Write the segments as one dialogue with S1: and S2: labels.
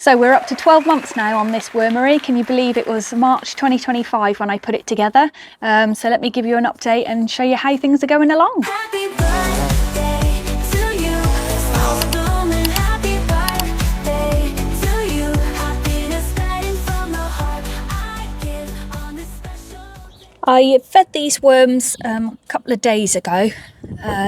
S1: So we're up to 12 months now on this wormery. Can you believe it was March 2025 when I put it together? So let me give you an update and show you how things are going along.
S2: Happy birthday to you. Stars blooming. Happy birthday to you. Happiness guiding from the heart. I give on this special day.
S1: I fed these worms a couple of days ago,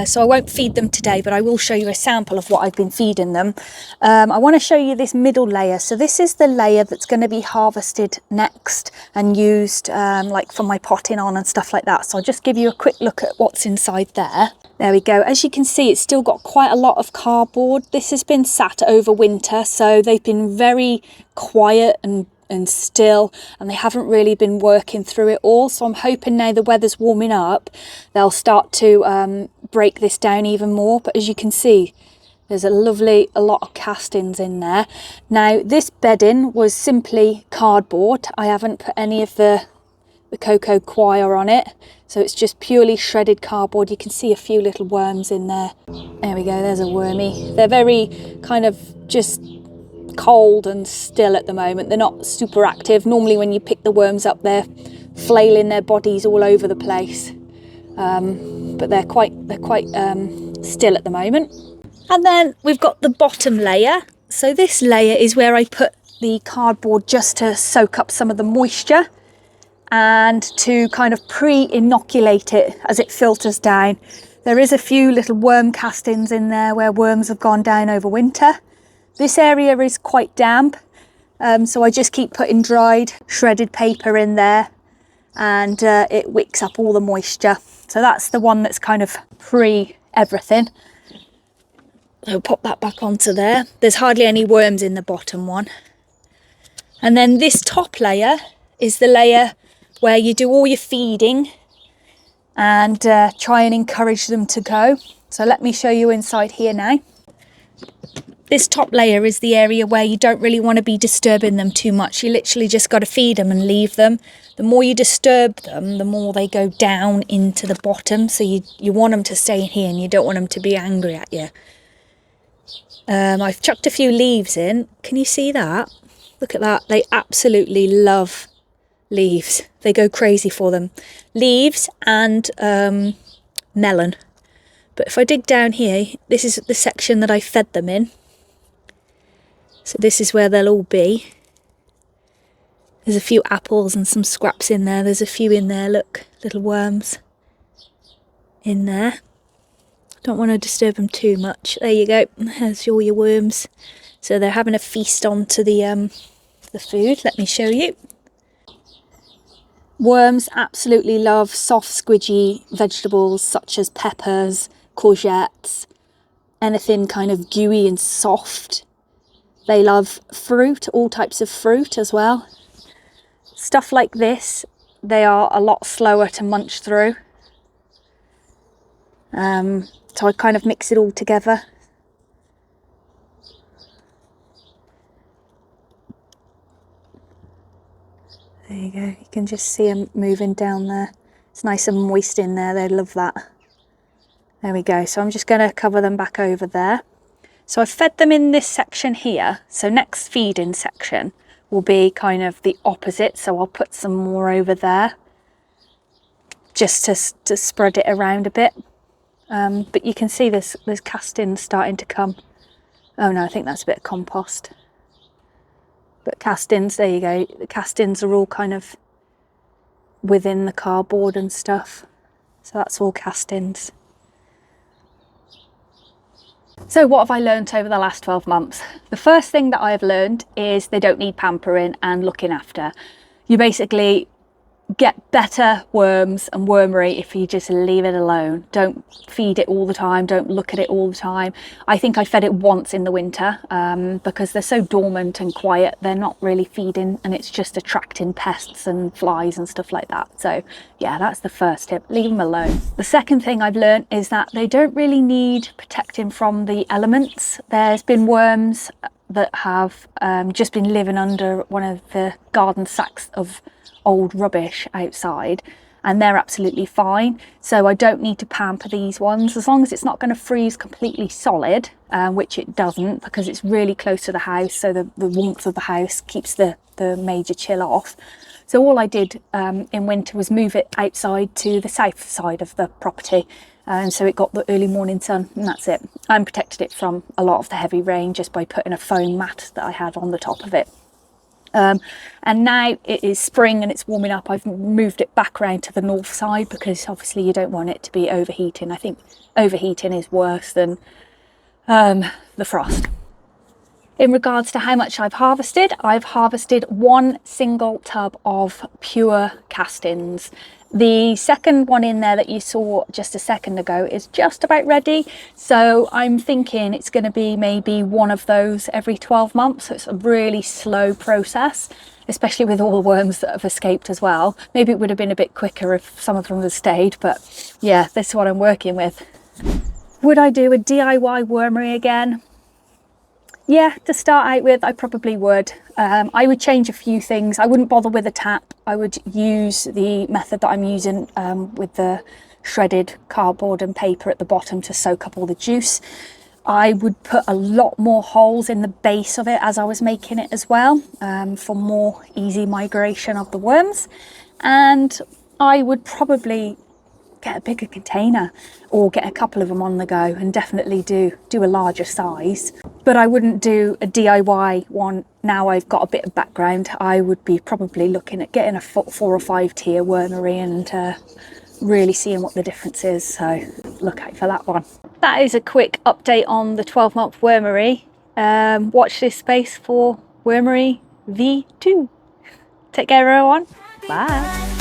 S1: so I won't feed them today, but I will show you a sample of what I've been feeding them. I want to show you this middle layer. So this is the layer that's going to be harvested next and used like for my potting on and stuff like that. So I'll just give you a quick look at what's inside there. There we go. As you can see, it's still got quite a lot of cardboard. This has been sat over winter, so they've been very quiet and still, and they haven't really been working through it all. So I'm hoping now the weather's warming up, they'll start to break this down even more. But as you can see, there's a lot of castings in there. Now this bedding was simply cardboard. I haven't put any of the cocoa coir on it, so it's just purely shredded cardboard. You can see a few little worms in there. There we go, there's a wormy. They're very kind of just cold and still at the moment. They're not super active. Normally when you pick the worms up, they're flailing their bodies all over the place, but they're quite still at the moment. And then we've got the bottom layer. So this layer is where I put the cardboard just to soak up some of the moisture and to kind of pre-inoculate it as it filters down. There is a few little worm castings in there where worms have gone down over winter. This area is quite damp, so I just keep putting dried shredded paper in there, and it wicks up all the moisture. So that's the one that's kind of pre-everything. So pop that back onto there. There's hardly any worms in the bottom one. And then this top layer is the layer where you do all your feeding and try and encourage them to go. So let me show you inside here now. This top layer is the area where you don't really want to be disturbing them too much. You literally just got to feed them and leave them. The more you disturb them, the more they go down into the bottom. So you want them to stay in here and you don't want them to be angry at you. I've chucked a few leaves in. Can you see that? Look at that. They absolutely love leaves. They go crazy for them. Leaves and melon. But if I dig down here, this is the section that I fed them in. So this is where they'll all be. There's a few apples and some scraps in there. There's a few in there, look, little worms in there. Don't want to disturb them too much. There you go, there's all your worms. So they're having a feast onto the food. Let me show you. Worms absolutely love soft, squidgy vegetables such as peppers, courgettes, anything kind of gooey and soft. They love fruit, all types of fruit as well. Stuff like this, they are a lot slower to munch through. So I kind of mix it all together. There you go, you can just see them moving down there. It's nice and moist in there, they love that. There we go, so I'm just going to cover them back over there. So I've fed them in this section here. So next feeding section will be kind of the opposite. So I'll put some more over there just to spread it around a bit. But you can see there's castings starting to come. Oh no, I think that's a bit of compost. But castings, there you go. The castings are all kind of within the cardboard and stuff. So that's all castings. So what have I learnt over the last 12 months? The first thing that I've learned is they don't need pampering and looking after. You basically get better worms and wormery if you just leave it alone. Don't feed it all the time, don't look at it all the time. I think I fed it once in the winter because they're so dormant and quiet, they're not really feeding and it's just attracting pests and flies and stuff like that. So yeah, that's the first tip, leave them alone. The second thing I've learned is that they don't really need protecting from the elements. There's been worms that have just been living under one of the garden sacks of old rubbish outside, and they're absolutely fine. So I don't need to pamper these ones, as long as it's not going to freeze completely solid, which it doesn't, because it's really close to the house, so the warmth of the house keeps the major chill off. So all I did in winter was move it outside to the south side of the property, and so it got the early morning sun, and that's it. I protected it from a lot of the heavy rain just by putting a foam mat that I had on the top of it. And now it is spring and it's warming up. I've moved it back around to the north side because obviously you don't want it to be overheating. I think overheating is worse than the frost. In regards to how much I've harvested 1 single tub of pure castings. The second one in there that you saw just a second ago is just about ready. So I'm thinking it's going to be maybe one of those every 12 months. So it's a really slow process, especially with all the worms that have escaped as well. Maybe it would have been a bit quicker if some of them had stayed, but yeah, this is what I'm working with. Would I do a DIY wormery again? Yeah, to start out with, I probably would. I would change a few things. I wouldn't bother with a tap. I would use the method that I'm using with the shredded cardboard and paper at the bottom to soak up all the juice. I would put a lot more holes in the base of it as I was making it as well, for more easy migration of the worms. And I would probably get a bigger container or get a couple of them on the go, and definitely do a larger size. But I wouldn't do a DIY one now I've got a bit of background. I would be probably looking at getting a 4 or 5 tier wormery and really seeing what the difference is, so look out for that one. That is a quick update on the 12-month wormery. Watch this space for wormery V2. Take care everyone, bye.